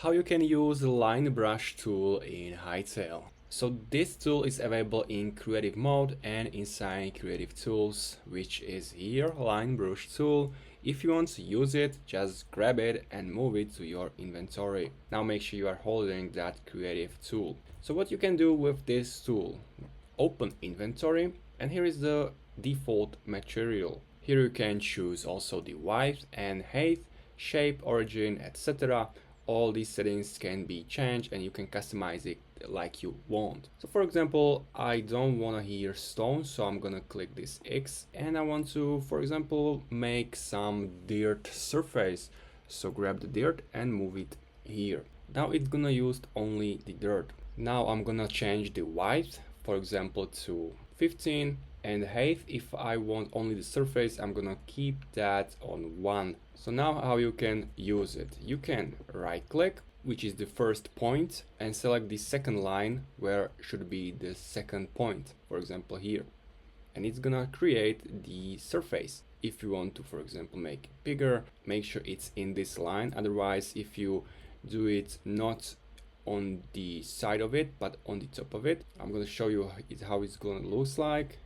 How you can use the line brush tool in Hytale. So this tool is available in creative mode and inside creative tools, which is here, line brush tool. If you want to use it, just grab it and move it to your inventory. Now make sure you are holding that creative tool. So what you can do with this tool, open inventory, and here is the default material. Here you can choose also the width and height, shape, origin, etc. All these settings can be changed and you can customize it like you want. So for example, I don't want to hear stone, so I'm gonna click this X and I want to, for example, make some dirt surface. So grab the dirt and move it here. Now it's gonna use only the dirt. Now I'm gonna change the width, for example, to 15, and height, if I want only the surface, I'm gonna keep that on 1. So now how you can use it, you can right click, which is the first point, and select the second line where should be the second point, for example here, and it's gonna create the surface. If you want to, for example, make it bigger, make sure it's in this line. Otherwise, if you do it not on the side of it but on the top of it, I'm going to show you how it's going to look like.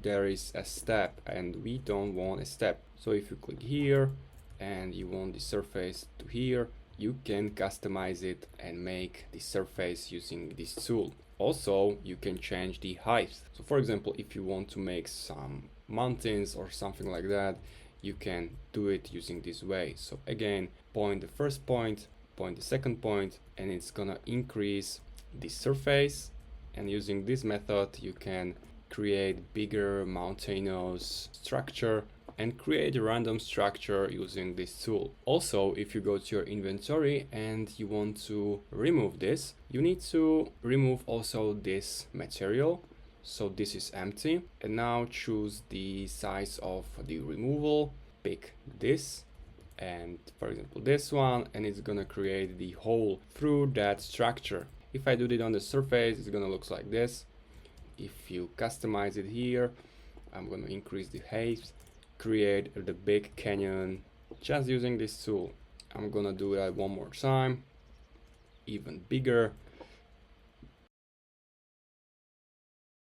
There is a step and we don't want a step, so if you click here and you want the surface to here, you can customize it and make the surface using this tool. Also, you can change the height. So for example, if you want to make some mountains or something like that, you can do it using this way. So again, point the first point, point the second point, and it's gonna increase the surface. And using this method, you can create bigger mountainous structure and create a random structure using this tool. Also, if you go to your inventory and you want to remove this, you need to remove also this material. So this is empty, and now choose the size of the removal, pick this, and for example this one, and it's gonna create the hole through that structure. If I do it on the surface, it's gonna look like this. If you customize it here, I'm gonna increase the height, create the big canyon just using this tool. I'm gonna do that one more time, even bigger,